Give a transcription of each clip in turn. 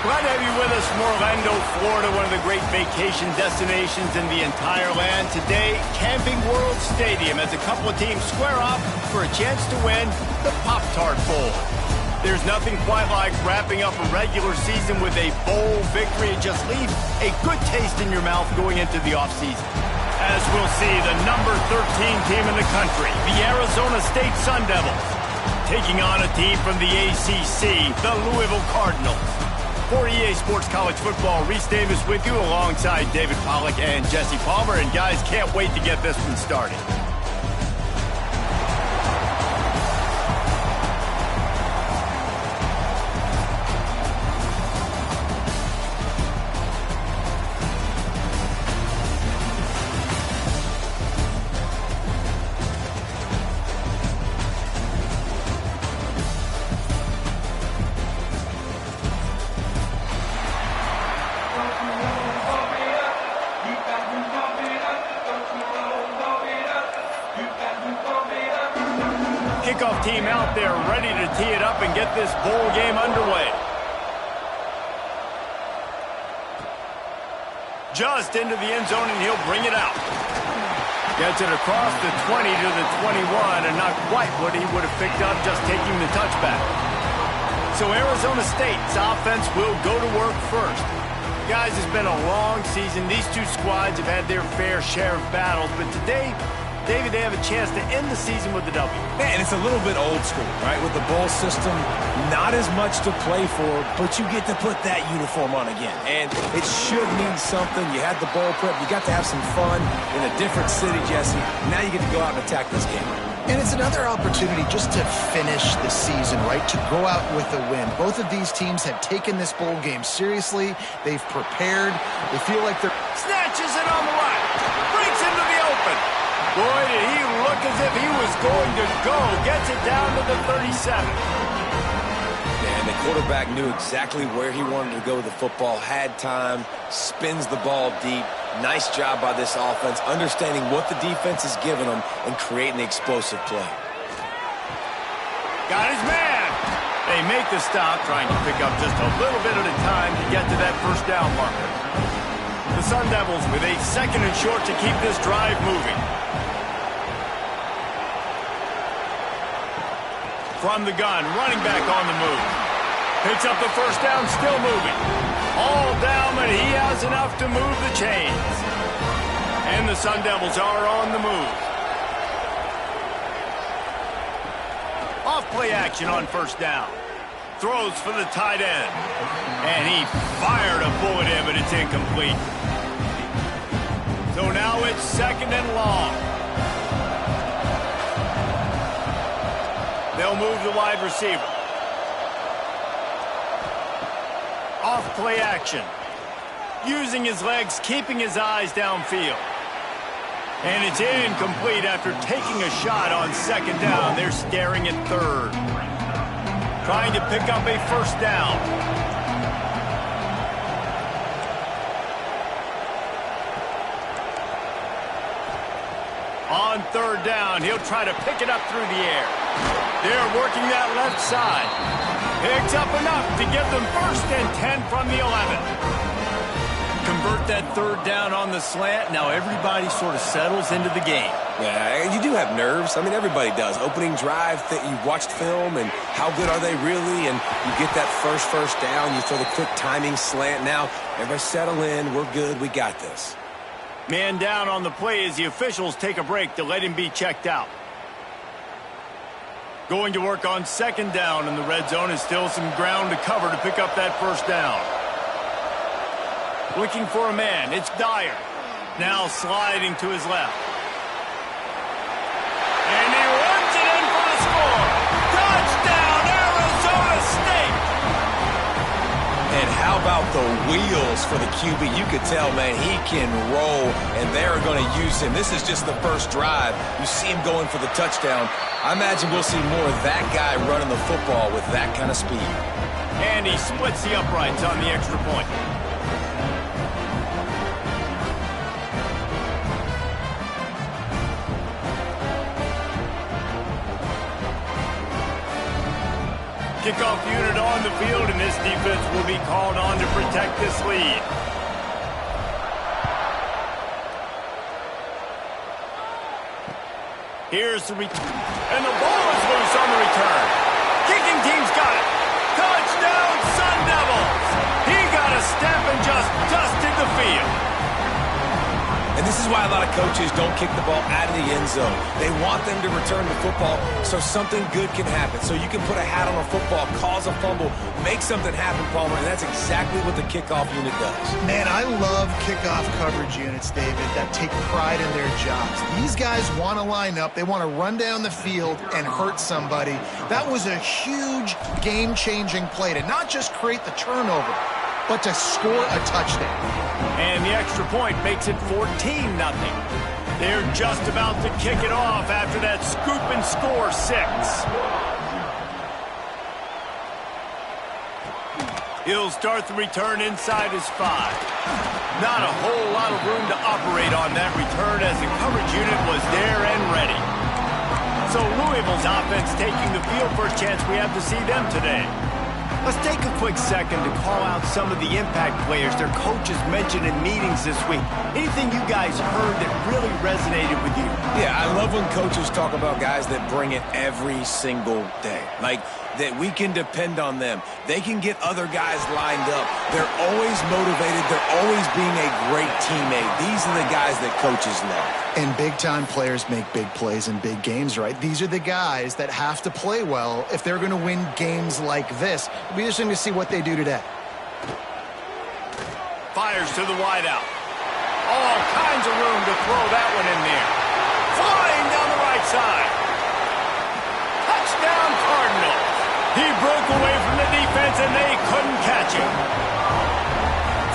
Glad to have you with us from Orlando, Florida, one of the great vacation destinations in the entire land. Today, Camping World Stadium as a couple of teams square off for a chance to win the Pop-Tart Bowl. There's nothing quite like wrapping up a regular season with a bowl victory. It just leaves a good taste in your mouth going into the offseason. As we'll see, the number 13 team in the country, the Arizona State Sun Devils, taking on a team from the ACC, the Louisville Cardinals. For EA Sports College Football, Reese Davis with you alongside David Pollack and Jesse Palmer. And guys, can't wait to get this one started. Kickoff team out there ready to tee it up and get this bowl game underway. Just into the end zone, and he'll bring it out. Gets it across the 20 to the 21, and not quite what he would have picked up just taking the touchback. So Arizona State's offense will go to work first. Guys, it's been a long season. These two squads have had their fair share of battles, but today, David, they have a chance to end the season with a W. Yeah, and it's a little bit old school, right? With the bowl system, not as much to play for, but you get to put that uniform on again. And it should mean something. You had the bowl prep. You got to have some fun in a different city, Jesse. Now you get to go out and attack this game. And it's another opportunity just to finish the season, right? To go out with a win. Both of these teams have taken this bowl game seriously. They've prepared. They feel like they're... Snatches it on the right. Breaks into the open. Boy, did he look as if he was going to go. Gets it down to the 37. And the quarterback knew exactly where he wanted to go with the football, had time, spins the ball deep. Nice job by this offense, understanding what the defense is giving them and creating the explosive play. Got his man. They make the stop, trying to pick up just a little bit at a time to get to that first down marker. The Sun Devils with a second and short to keep this drive moving. From the gun, running back on the move. Picks up the first down, still moving. All down, but he has enough to move the chains. And the Sun Devils are on the move. Off play action on first down. Throws for the tight end. And he fired a bullet in, but it's incomplete. So now it's second and long. They'll move the wide receiver. Off play action. Using his legs, keeping his eyes downfield. And it's incomplete after taking a shot on second down. They're staring at third. Trying to pick up a first down. On third down, he'll try to pick it up through the air. They're working that left side. Picks up enough to get them first and 10 from the 11. Convert that third down on the slant. Now everybody sort of settles into the game. Yeah, you do have nerves. I mean, everybody does. Opening drive, you've watched film, and how good are they really? And you get that first down. You throw the quick timing slant. Now, everybody settle in. We're good. We got this. Man down on the play as the officials take a break to let him be checked out. Going to work on second down in the red zone, and still some ground to cover to pick up that first down. Looking for a man, it's Dyer. Now sliding to his left. And he runs it in for the score. Touchdown, Arizona State! And how about the wheels for the QB? You could tell, man, he can roll, and they're going to use him. This is just the first drive. You see him going for the touchdown. I imagine we'll see more of that guy running the football with that kind of speed. And he splits the uprights on the extra point. Kickoff unit on the field, and this defense will be called on to protect this lead. Here's the return. And the ball is loose on the return. Kicking team's got it. Touchdown, Sun Devils! He got a step and just dusted the field. And this is why a lot of coaches don't kick the ball out of the end zone. They want them to return the football so something good can happen. So you can put a hat on a football, cause a fumble, make something happen, Palmer, and that's exactly what the kickoff unit does. Man, I love kickoff coverage units, David, that take pride in their jobs. These guys want to line up. They want to run down the field and hurt somebody. That was a huge game-changing play to not just create the turnover, but to score a touchdown. And the extra point makes it 14-0. They're just about to kick it off after that scoop and score 6. He'll start the return inside his 5. Not a whole lot of room to operate on that return as the coverage unit was there and ready. So Louisville's offense taking the field for a chance we have to see them today. Let's take a quick second to call out some of the impact players their coaches mentioned in meetings this week. Anything you guys heard that really resonated with you? Yeah, I love when coaches talk about guys that bring it every single day. Like, that we can depend on them. They can get other guys lined up. They're always motivated. They're always being a great teammate. These are the guys that coaches love. And big-time players make big plays in big games, right? These are the guys that have to play well if they're going to win games like this. It'll be interesting to see what they do today. Fires to the wideout. All kinds of room to throw that one in there. Flying down the right side. Touchdown, Cardinals. He broke away from the defense, and they couldn't catch him.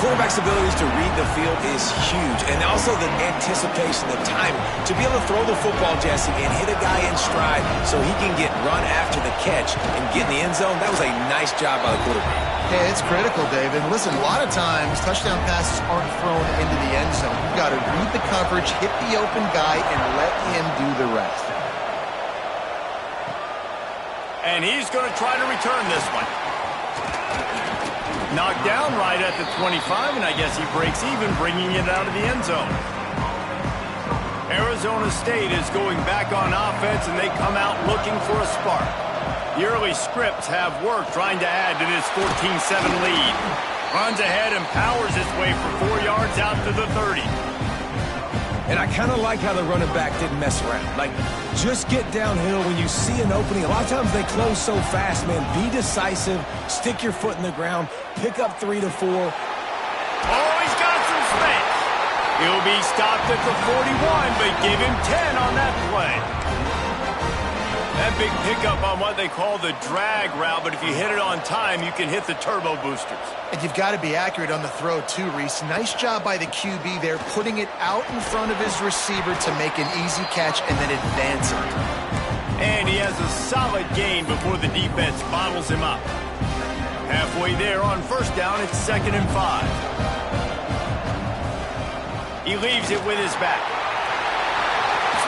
Quarterback's abilities to read the field is huge, and also the anticipation, the timing. To be able to throw the football, Jesse, and hit a guy in stride so he can get run after the catch and get in the end zone, that was a nice job by the quarterback. Yeah, it's critical, David. Listen, a lot of times touchdown passes aren't thrown into the end zone. You've got to read the coverage, hit the open guy, and let him do the rest. And he's going to try to return this one. Knocked down right at the 25, and I guess he breaks even, bringing it out of the end zone. Arizona State is going back on offense, and they come out looking for a spark. The early scripts have worked trying to add to this 14-7 lead. Runs ahead and powers his way for 4 yards out to the 30. And I kind of like how the running back didn't mess around. Like, just get downhill when you see an opening. A lot of times they close so fast, man. Be decisive. Stick your foot in the ground. Pick up 3 to 4. Oh, he's got some space. He'll be stopped at the 41, but give him 10 on that play. That big pickup on what they call the drag route, but if you hit it on time, you can hit the turbo boosters. And you've got to be accurate on the throw, too, Reese. Nice job by the QB there, putting it out in front of his receiver to make an easy catch and then advance it. And he has a solid gain before the defense bottles him up. Halfway there on first down, it's 2nd and 5. He leaves it with his back.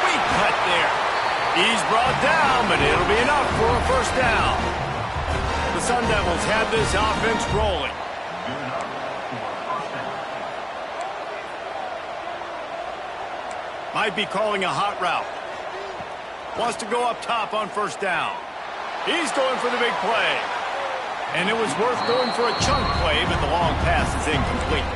Sweet cut there. He's brought down, but it'll be enough for a first down. The Sun Devils have this offense rolling. Might be calling a hot route. Wants to go up top on first down. He's going for the big play. And it was worth going for a chunk play, but the long pass is incomplete.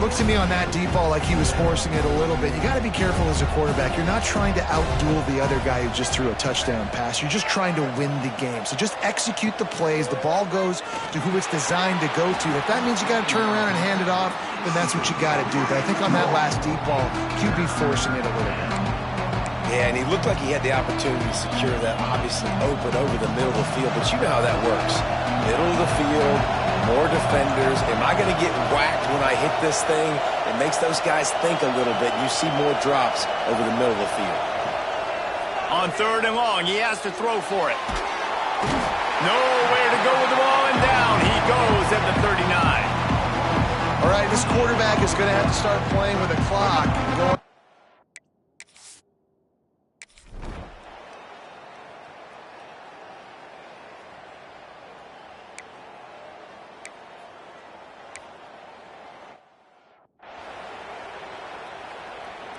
Looks to me on that deep ball like he was forcing it a little bit. You got to be careful as a quarterback. You're not trying to outduel the other guy who just threw a touchdown pass. You're just trying to win the game. So just execute the plays. The ball goes to who it's designed to go to. If that means you got to turn around and hand it off, then that's what you got to do. But I think on that last deep ball, QB forcing it a little bit. Yeah, and he looked like he had the opportunity to secure that, obviously open over the middle of the field. But you know how that works. Middle of the field, more defenders. Am I going to get whacked when I hit this thing? It makes those guys think a little bit. You see more drops over the middle of the field. On 3rd and long, he has to throw for it. Nowhere to go with the ball, and down he goes at the 39. All right, this quarterback is going to have to start playing with a clock.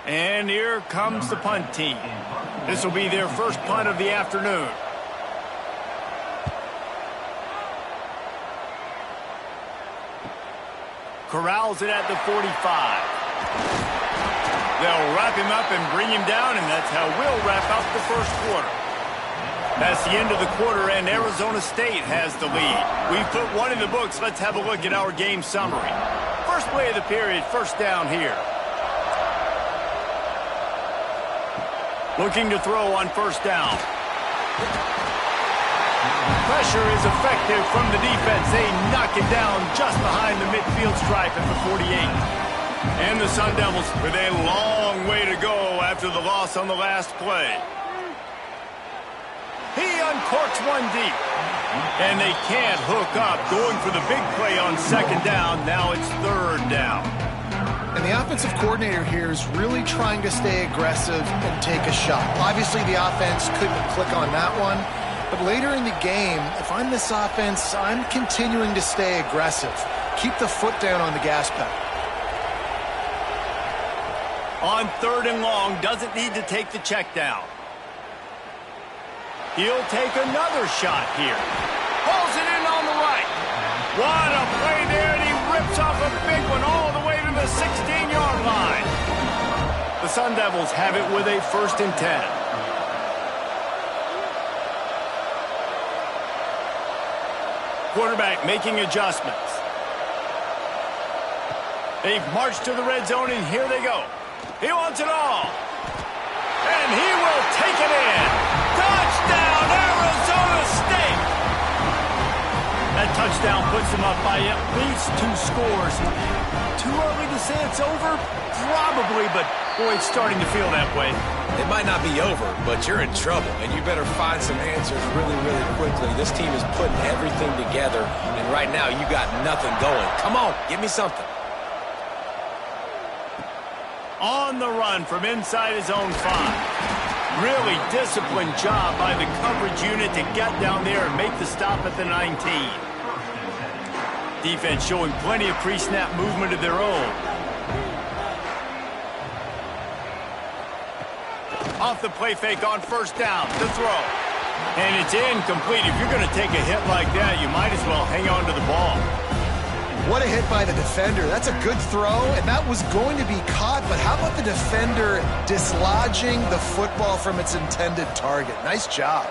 And here comes the punt team. This will be their first punt of the afternoon. Corrals it at the 45. They'll wrap him up and bring him down, and that's how we'll wrap up the first quarter. That's the end of the quarter, and Arizona State has the lead. We've put one in the books. Let's have a look at our game summary. First play of the period, first down here. Looking to throw on first down. Pressure is effective from the defense. They knock it down just behind the midfield stripe at the 48. And the Sun Devils with a long way to go after the loss on the last play. He uncorks one deep. And they can't hook up. Going for the big play on second down. Now it's third down. And the offensive coordinator here is really trying to stay aggressive and take a shot. Obviously, the offense couldn't click on that one. But later in the game, if I'm this offense, I'm continuing to stay aggressive. Keep the foot down on the gas pedal. On third and long, doesn't need to take the check down. He'll take another shot here. Pulls it in on the right. What a play there, and he rips off a big one all the way to the 16-yard line. The Sun Devils have it with a 1st and 10. Quarterback making adjustments. They've marched to the red zone, and here they go. He wants it all. And he will take it in. Touchdown, Arizona State! That touchdown puts them up by at least 2 scores. Too early to say it's over? Probably, but boy, it's starting to feel that way. It might not be over, but you're in trouble, and you better find some answers really, really quickly. This team is putting everything together, and right now you got nothing going. Come on, give me something. On the run from inside his own 5. Really disciplined job by the coverage unit to get down there and make the stop at the 19. Defense showing plenty of pre-snap movement of their own. Off the play fake on first down to throw. And it's incomplete. If you're going to take a hit like that, you might as well hang on to the ball. What a hit by the defender. That's a good throw, and that was going to be caught, but how about the defender dislodging the football from its intended target? Nice job.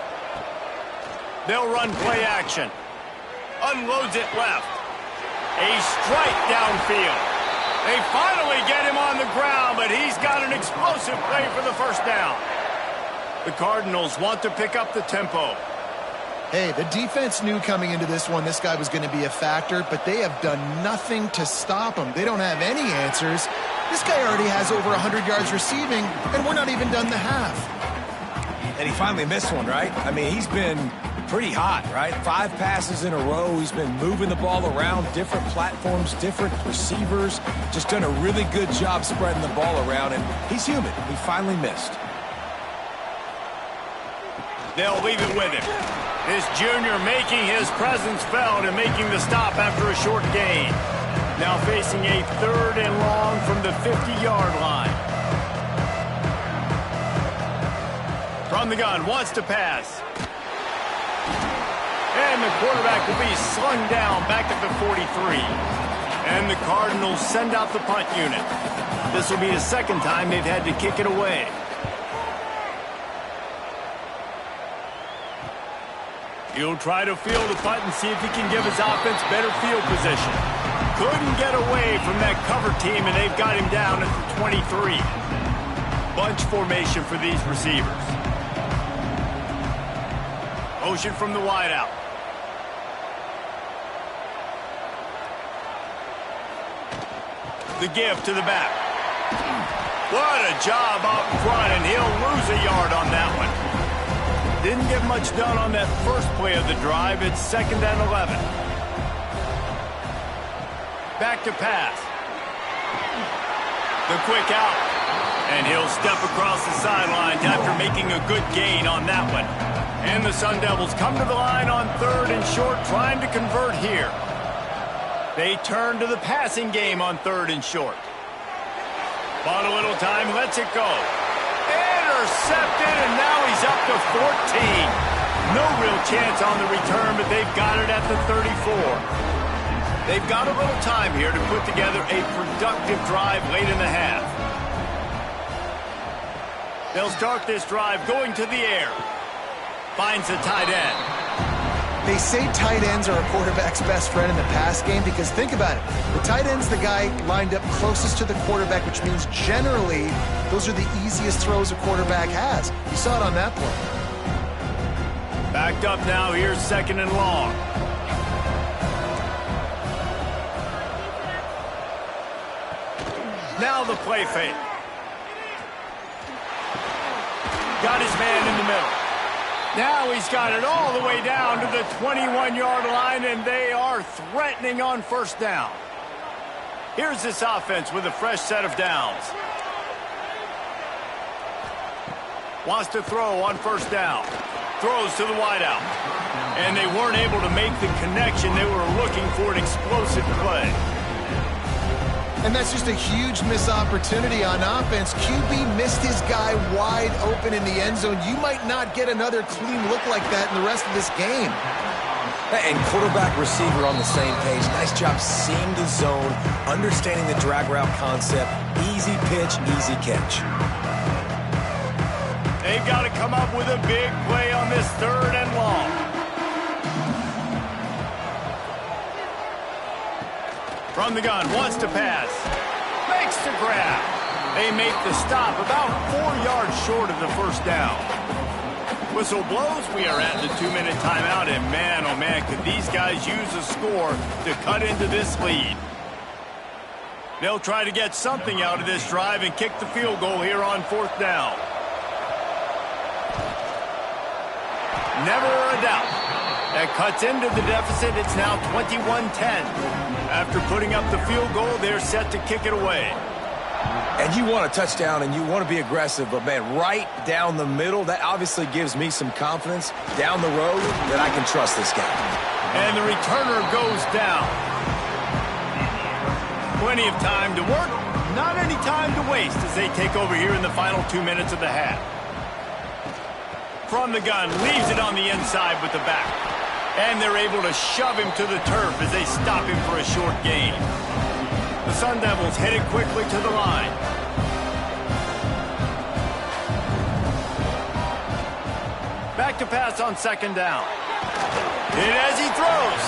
They'll run play action. Unloads it left. A strike downfield. They finally get him on the ground, but he's got an explosive play for the first down. The Cardinals want to pick up the tempo. Hey, the defense knew coming into this one this guy was going to be a factor, but they have done nothing to stop him. They don't have any answers. This guy already has over 100 yards receiving, and we're not even done the half. And he finally missed one, right? I mean, he's been pretty hot, right? 5 passes in a row. He's been moving the ball around, different platforms, different receivers. Just done a really good job spreading the ball around, and he's human. He finally missed. They'll leave it with him. This junior making his presence felt and making the stop after a short gain. Now facing a 3rd and long from the 50-yard line. From the gun, wants to pass. And the quarterback will be slung down back at the 43. And the Cardinals send out the punt unit. This will be the 2nd time they've had to kick it away. He'll try to field the punt and see if he can give his offense better field position. Couldn't get away from that cover team, and they've got him down at the 23. Bunch formation for these receivers. Motion from the wideout. The give to the back. What a job up front, and he'll lose a yard on that one. Didn't get much done on that first play of the drive. It's 2nd and 11. Back to pass. The quick out. And he'll step across the sidelines after making a good gain on that one. And the Sun Devils come to the line on 3rd and short, trying to convert here. They turn to the passing game on 3rd and short. Bought a little time, lets it go. Intercepted, and now he's up to 14. No real chance on the return, but they've got it at the 34. They've got a little time here to put together a productive drive late in the half. They'll start this drive going to the air. Finds the tight end. They say tight ends are a quarterback's best friend in the pass game because think about it. The tight end's the guy lined up closest to the quarterback, which means generally those are the easiest throws a quarterback has. You saw it on that play. Backed up now. Here's second and long. Now the play fake. Got his man in the middle. Now he's got it all the way down to the 21-yard line, and they are threatening on first down. Here's this offense with a fresh set of downs. Wants to throw on first down. Throws to the wideout. And they weren't able to make the connection. They were looking for an explosive play. And that's just a huge missed opportunity on offense. QB missed his guy wide open in the end zone. You might not get another clean look like that in the rest of this game. And quarterback, receiver on the same page. Nice job seeing the zone, understanding the drag route concept. Easy pitch, easy catch. They've got to come up with a big play on this third and long. From the gun, wants to pass. Makes the grab. They make the stop about 4 yards short of the first down. Whistle blows. We are at the 2-minute timeout, and man, oh man, could these guys use a score to cut into this lead. They'll try to get something out of this drive and kick the field goal here on fourth down. Never a doubt. That cuts into the deficit. It's now 21-10. After putting up the field goal, they're set to kick it away. And you want a touchdown and you want to be aggressive, but man, right down the middle, that obviously gives me some confidence down the road that I can trust this guy. And the returner goes down. Plenty of time to work, not any time to waste as they take over here in the final 2 minutes of the half. From the gun, leaves it on the inside with the back. And they're able to shove him to the turf as they stop him for a short gain. The Sun Devils headed quickly to the line. Back to pass on second down. And as he throws,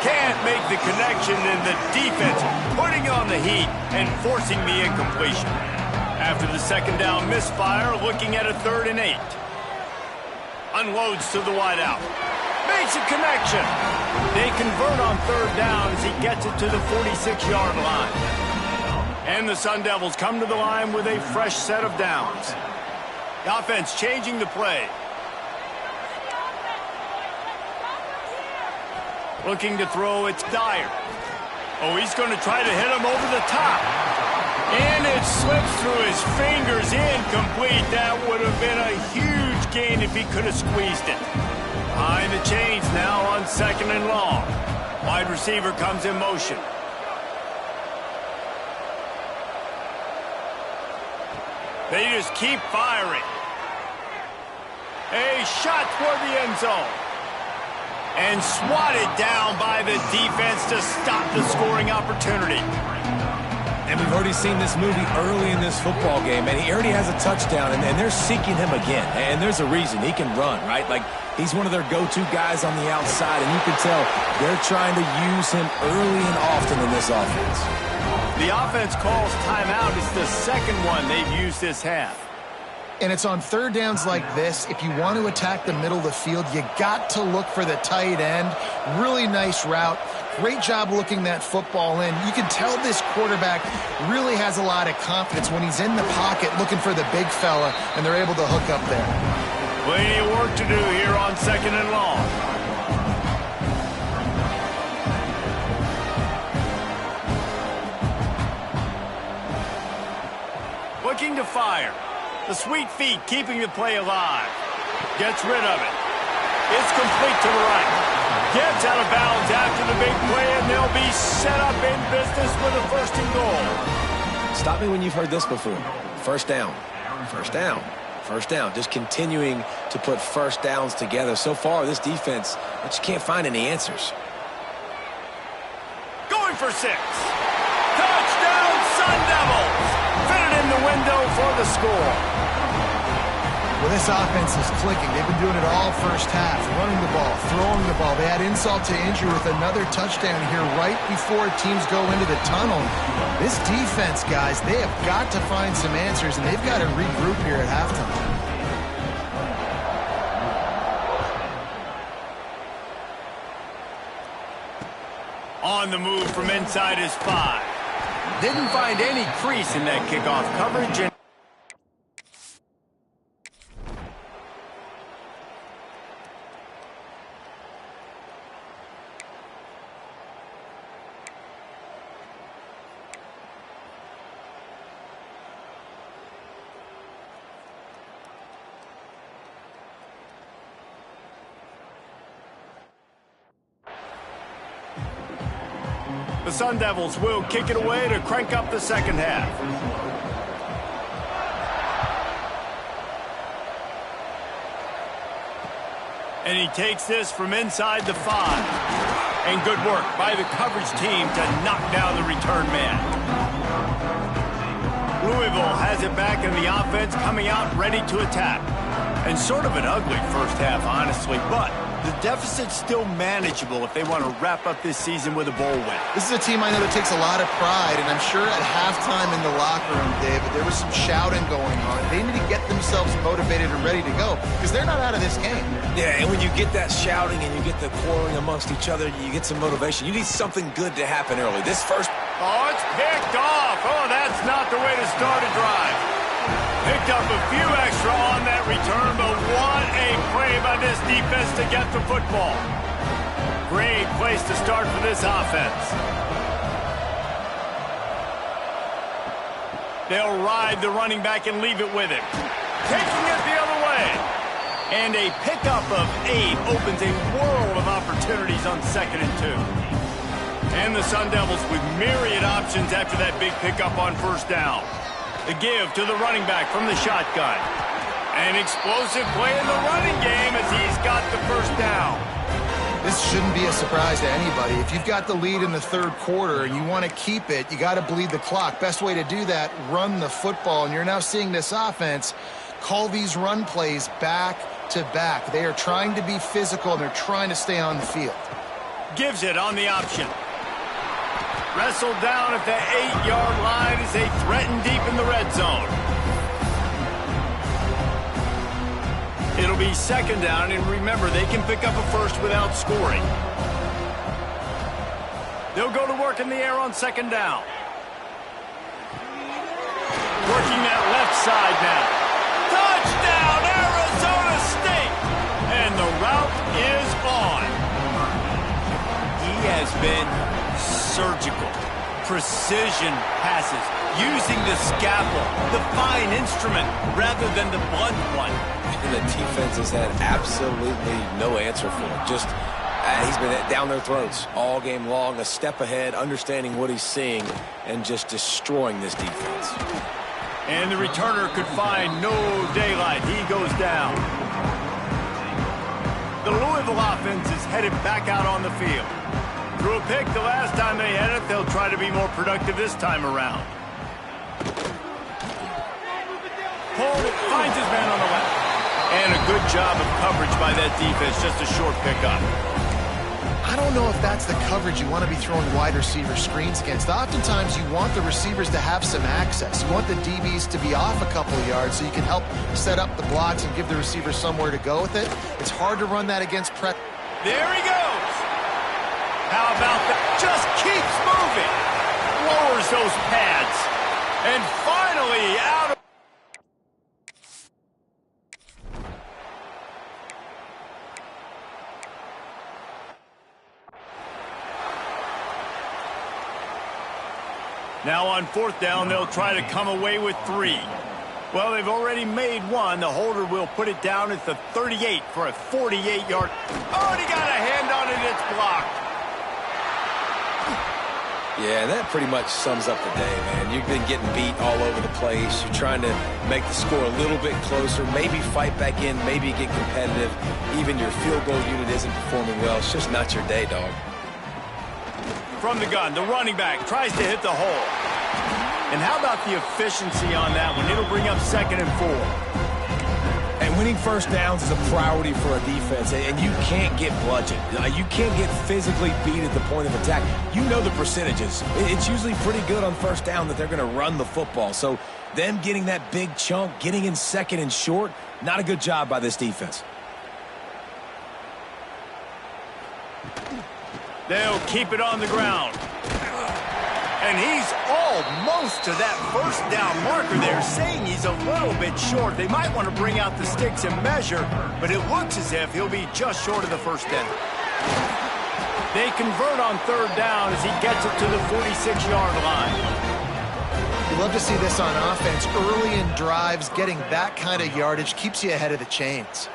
can't make the connection, and the defense putting on the heat and forcing the incompletion. After the second down misfire, looking at a 3rd and 8. Unloads to the wideout. Makes a connection. They convert on third down as he gets it to the 46-yard line. And the Sun Devils come to the line with a fresh set of downs. The offense changing the play. Looking to throw, it's Dyer. Oh, he's going to try to hit him over the top. And it slips through his fingers, incomplete. That would have been a huge gain if he could have squeezed it. Behind the chains now on second and long. Wide receiver comes in motion. They just keep firing. A shot toward the end zone. And swatted down by the defense to stop the scoring opportunity. And we've already seen this movie early in this football game, and he already has a touchdown, and they're seeking him again. And there's a reason. He can run, right? Like, he's one of their go-to guys on the outside, and you can tell they're trying to use him early and often in this offense. The offense calls timeout. It's the second one they've used this half. And it's on third downs like this. If you want to attack the middle of the field, you got to look for the tight end. Really nice route. Great job looking that football in. You can tell this quarterback really has a lot of confidence when he's in the pocket looking for the big fella, and they're able to hook up there. Plenty of work to do here on second and long. Looking to fire. The sweet feet keeping the play alive. Gets rid of it. It's complete to the right. Gets out of bounds after the big play, and they'll be set up in business with a 1st and goal. Stop me when you've heard this before. First down, first down, first down. Just continuing to put first downs together. So far, this defense, I just can't find any answers. Going for 6. Touchdown, Sun Devils. Fitted in the window for the score. Well, this offense is clicking. They've been doing it all first half, running the ball, throwing the ball. They had insult to injury with another touchdown here right before teams go into the tunnel. This defense, guys, they have got to find some answers, and they've got to regroup here at halftime. On the move from inside his 5. Didn't find any crease in that kickoff coverage. The Sun Devils will kick it away to crank up the second half. And he takes this from inside the 5. And good work by the coverage team to knock down the return man. Louisville has it back in the offense, coming out ready to attack. And sort of an ugly first half, honestly, but the deficit's still manageable if they want to wrap up this season with a bowl win. This is a team I know that takes a lot of pride, and I'm sure at halftime in the locker room, David, there was some shouting going on. They need to get themselves motivated and ready to go because they're not out of this game. Yeah, and when you get that shouting and you get the quarreling amongst each other, you get some motivation. You need something good to happen early. This first... Oh, it's picked off. Oh, that's not the way to start a drive. Picked up a few extra on that return, but what a play by this defense to get the football. Great place to start for this offense. They'll ride the running back and leave it with him. Taking it the other way. And a pickup of 8 opens a world of opportunities on 2nd and 2. And the Sun Devils with myriad options after that big pickup on first down. The give to the running back from the shotgun. An explosive play in the running game as he's got the first down. This shouldn't be a surprise to anybody. If you've got the lead in the third quarter and you want to keep it, you got to bleed the clock. Best way to do that, run the football. And you're now seeing this offense call these run plays back to back. They are trying to be physical, and they're trying to stay on the field. Gives it on the option. Wrestled down at the 8-yard line as they threaten deep in the red zone. It'll be 2nd down, and remember, they can pick up a first without scoring. They'll go to work in the air on 2nd down. Working that left side now. Touchdown, Arizona State! And the route is on. He has been surgical, precision passes, using the scalpel, the fine instrument, rather than the blunt one. And the defense has had absolutely no answer for it. Just, he's been down their throats all game long, a step ahead, understanding what he's seeing, and just destroying this defense. And the returner could find no daylight. He goes down. The Louisville offense is headed back out on the field. Threw a pick the last time they had it. They'll try to be more productive this time around. Paul finds his man on the left. And a good job of coverage by that defense. Just a short pickup. I don't know if that's the coverage you want to be throwing wide receiver screens against. Oftentimes, you want the receivers to have some access. You want the DBs to be off a couple of yards so you can help set up the blocks and give the receiver somewhere to go with it. It's hard to run that against press. There he goes. How about that? Just keeps moving. Lowers those pads. And finally out of... Now on 4th down, they'll try to come away with 3. Well, they've already made 1. The holder will put it down at the 38 for a 48-yard. Oh, and he got a hand on it. It's blocked. Yeah, that pretty much sums up the day, man. You've been getting beat all over the place. You're trying to make the score a little bit closer, maybe fight back in, maybe get competitive. Even your field goal unit isn't performing well. It's just not your day, dog. From the gun, the running back tries to hit the hole. And how about the efficiency on that one? It'll bring up 2nd and 4. And winning first downs is a priority for a defense, and you can't get bludgeoned. You can't get physically beat at the point of attack. You know the percentages. It's usually pretty good on first down that they're going to run the football. So them getting that big chunk, getting in 2nd and short, not a good job by this defense. They'll keep it on the ground. And he's almost to that first down marker there, saying he's a little bit short. They might want to bring out the sticks and measure, but it looks as if he'll be just short of the first down. They convert on 3rd down as he gets it to the 46-yard line. You love to see this on offense. Early in drives, getting that kind of yardage keeps you ahead of the chains.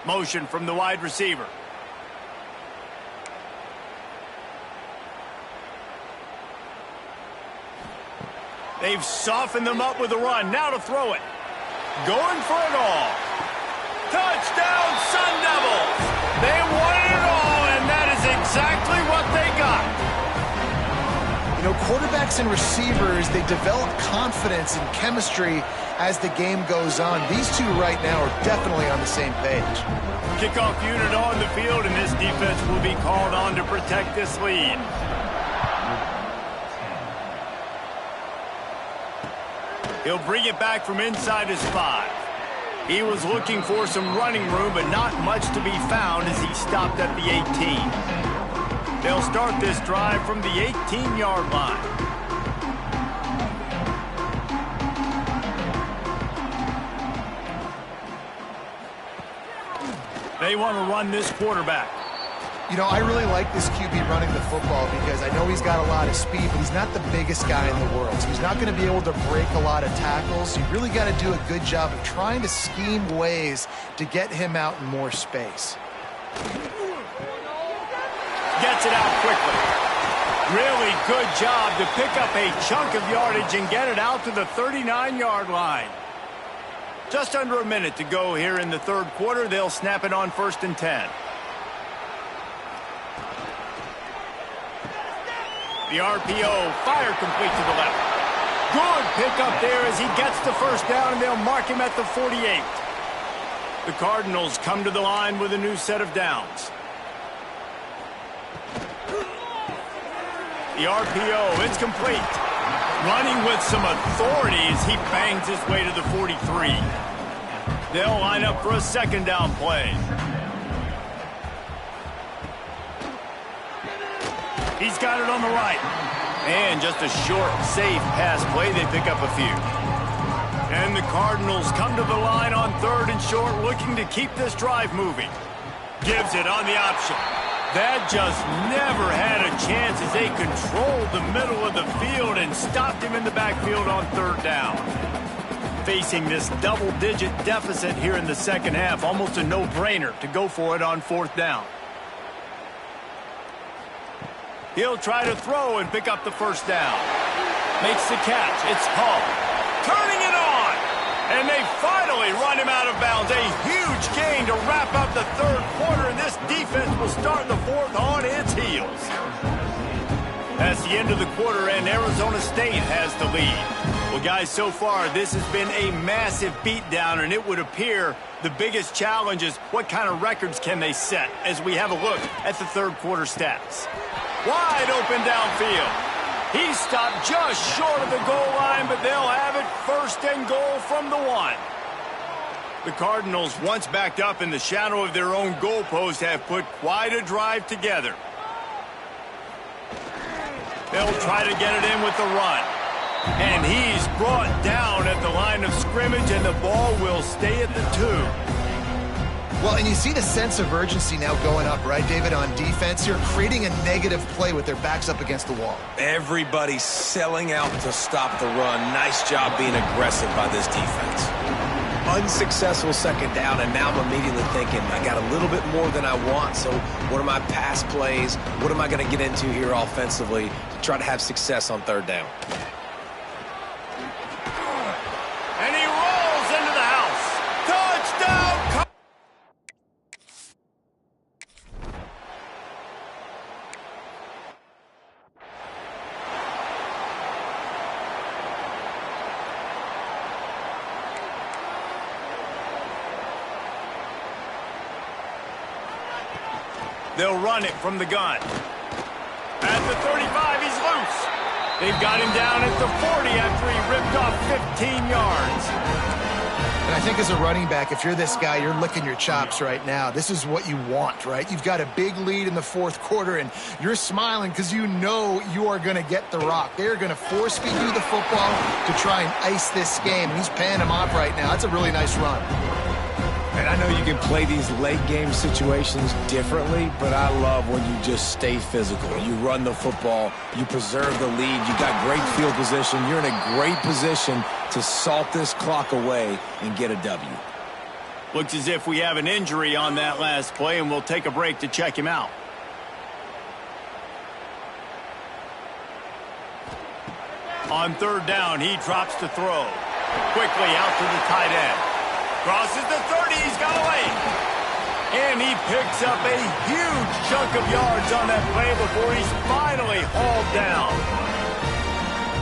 Motion from the wide receiver. They've softened them up with a run. Now to throw it. Going for it all. Touchdown, Sun Devils! They wanted it all, and that is exactly what they got. You know, quarterbacks and receivers, they develop confidence and chemistry as the game goes on. These two right now are definitely on the same page. Kickoff unit on the field, and this defense will be called on to protect this lead. He'll bring it back from inside his 5. He was looking for some running room, but not much to be found as he stopped at the 18. They'll start this drive from the 18-yard line. They want to run this quarterback. You know, I really like this QB running the football because I know he's got a lot of speed, but he's not the biggest guy in the world. So he's not going to be able to break a lot of tackles. You really got to do a good job of trying to scheme ways to get him out in more space. Gets it out quickly. Really good job to pick up a chunk of yardage and get it out to the 39-yard line. Just under a minute to go here in the 3rd quarter. They'll snap it on 1st and 10. The RPO, fire complete to the left. Good pickup there as he gets the first down, and they'll mark him at the 48. The Cardinals come to the line with a new set of downs. The RPO, it's complete. Running with some authority as he bangs his way to the 43. They'll line up for a 2nd down play. He's got it on the right. And just a short, safe pass play. They pick up a few. And the Cardinals come to the line on 3rd and short, looking to keep this drive moving. Gives it on the option. That just never had a chance as they controlled the middle of the field and stopped him in the backfield on 3rd down. Facing this double-digit deficit here in the 2nd half, almost a no-brainer to go for it on 4th down. He'll try to throw and pick up the first down. Makes the catch. It's Hall. Turning it on. And they finally run him out of bounds. A huge gain to wrap up the 3rd quarter, and this defense will start the 4th on its heels. That's the end of the quarter, and Arizona State has the lead. Well, guys, so far, this has been a massive beatdown, and it would appear the biggest challenge is what kind of records can they set as we have a look at the 3rd quarter stats. Wide open downfield. He stopped just short of the goal line, but they'll have it 1st and goal from the 1. The Cardinals, once backed up in the shadow of their own goalpost, have put quite a drive together. They'll try to get it in with the run. And he's brought down at the line of scrimmage, and the ball will stay at the 2. Well, and you see the sense of urgency now going up, right, David, on defense here, creating a negative play with their backs up against the wall. Everybody's selling out to stop the run. Nice job being aggressive by this defense. unsuccessful second down, and now I'm immediately thinking, I got a little bit more than I want, so what are my pass plays? What am I going to get into here offensively to try to have success on third down? And he rolls into the house. Touchdown! They'll run it from the gun. At the 35, he's loose. They've got him down at the 40 after he ripped off 15 yards. And I think as a running back, if you're this guy, you're licking your chops right now. This is what you want, right? You've got a big lead in the fourth quarter, and you're smiling because you know you are going to get the rock. They're going to force-feed you the football to try and ice this game. And he's paying him off right now. That's a really nice run. And I know you can play these late-game situations differently, but I love when you just stay physical. You run the football, you preserve the lead, you got great field position, you're in a great position to salt this clock away and get a W. Looks as if we have an injury on that last play, and we'll take a break to check him out. On third down, he drops to throw. Quickly out to the tight end. Crosses the 30, he's got away. And he picks up a huge chunk of yards on that play before he's finally hauled down.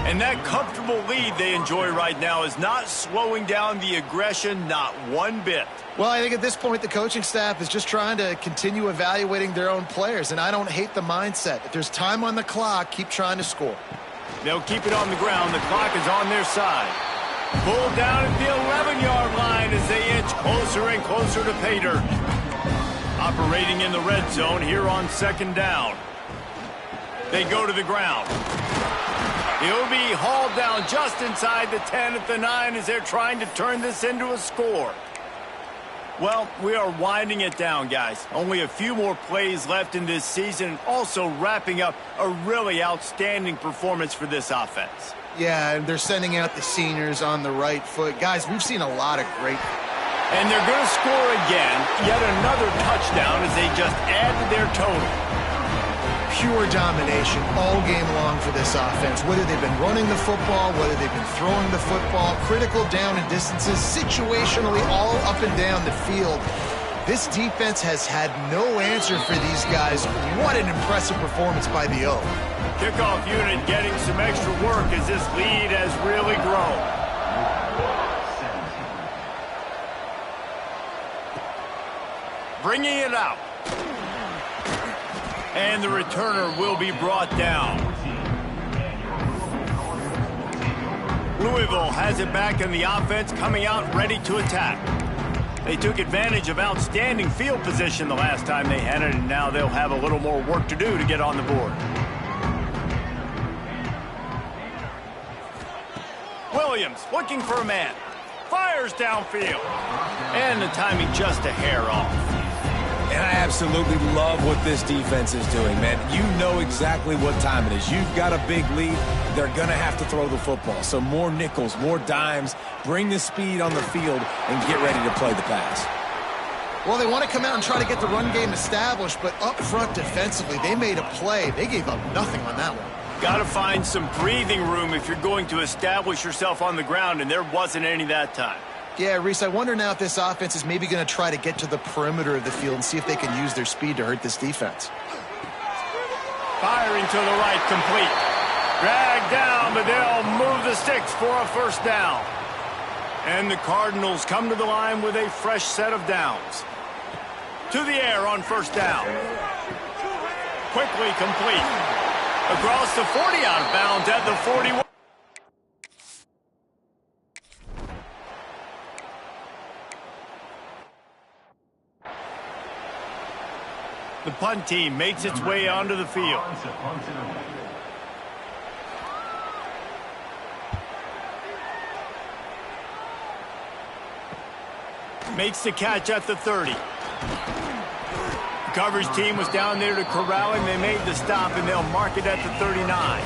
And that comfortable lead they enjoy right now is not slowing down the aggression, not one bit. Well, I think at this point, the coaching staff is just trying to continue evaluating their own players, and I don't hate the mindset. If there's time on the clock, keep trying to score. They'll keep it on the ground. The clock is on their side. Pulled down at the 11-yard line as they inch closer and closer to pay dirt. Operating in the red zone here on second down. They go to the ground. He'll be hauled down just inside the 10 at the 9 as they're trying to turn this into a score. Well, we are winding it down, guys. Only a few more plays left in this season, also wrapping up a really outstanding performance for this offense. Yeah, and they're sending out the seniors on the right foot. Guys, we've seen a lot of great... And they're going to score again, yet another touchdown as they just add to their total. Pure domination all game long for this offense. Whether they've been running the football, whether they've been throwing the football, critical down and distances, situationally all up and down the field. This defense has had no answer for these guys. What an impressive performance by the O. Kickoff unit getting some extra work as this lead has really grown. Bringing it out. And the returner will be brought down. Louisville has it back in the offense, coming out ready to attack. They took advantage of outstanding field position the last time they had it, and now they'll have a little more work to do to get on the board. Williams looking for a man. Fires downfield. And the timing just a hair off. And I absolutely love what this defense is doing, man. You know exactly what time it is. You've got a big lead. They're going to have to throw the football. So more nickels, more dimes, bring the speed on the field, and get ready to play the pass. Well, they want to come out and try to get the run game established, but up front defensively, they made a play. They gave up nothing on that one. Got to find some breathing room if you're going to establish yourself on the ground, and there wasn't any that time. Yeah, Reese, I wonder now if this offense is maybe going to try to get to the perimeter of the field and see if they can use their speed to hurt this defense. Firing to the right, complete. Dragged down, but they'll move the sticks for a first down. And the Cardinals come to the line with a fresh set of downs. To the air on first down. Quickly complete. Across the 40, out of bounds at the 41. The punt team makes its way onto the field. Makes the catch at the 30. The coverage team was down there to corral him. They made the stop, and they'll mark it at the 39.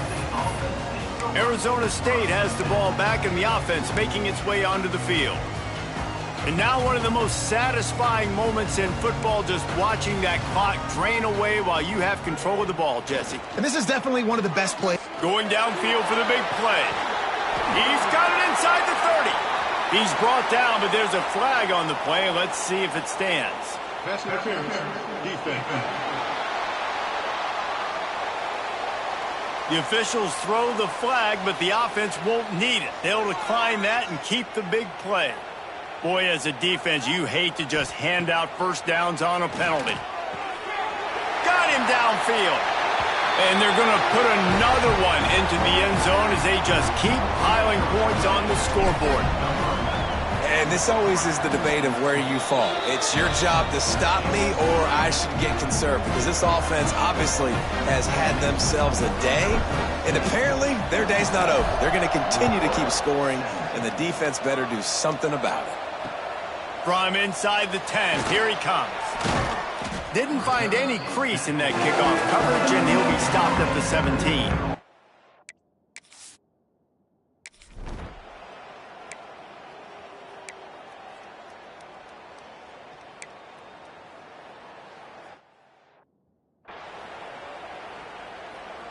Arizona State has the ball back in the offense, making its way onto the field. And now one of the most satisfying moments in football, just watching that clock drain away while you have control of the ball, Jesse. And this is definitely one of the best plays. Going downfield for the big play. He's got it inside the 30. He's brought down, but there's a flag on the play. Let's see if it stands. Pass interference, defense. The officials throw the flag, but the offense won't need it. They'll decline that and keep the big play. Boy, as a defense, you hate to just hand out first downs on a penalty. Got him downfield. And they're going to put another one into the end zone as they just keep piling points on the scoreboard. And this always is the debate of where you fall. It's your job to stop me or I should get conserved, because this offense obviously has had themselves a day, and apparently their day's not over. They're going to continue to keep scoring, and the defense better do something about it. From inside the 10, here he comes. Didn't find any crease in that kickoff coverage, and he'll be stopped at the 17.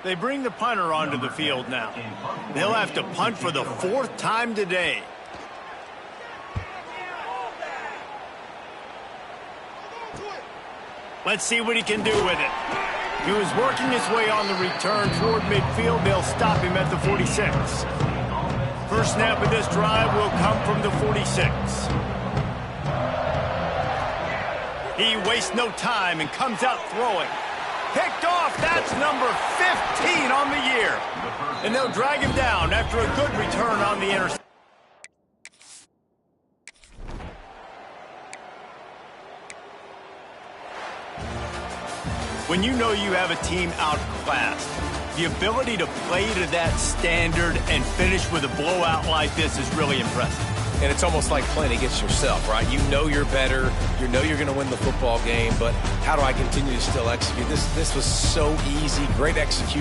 They bring the punter onto the field now. They'll have to punt for the 4th time today. Let's see what he can do with it. He was working his way on the return toward midfield. They'll stop him at the 46. First snap of this drive will come from the 46. He wastes no time and comes out throwing. Picked off. That's number 15 on the year. And they'll drag him down after a good return on the interception. When you know you have a team outclassed, the ability to play to that standard and finish with a blowout like this is really impressive. And it's almost like playing against yourself, right? You know you're better. You know you're going to win the football game, but how do I continue to still execute? This was so easy. Great execution.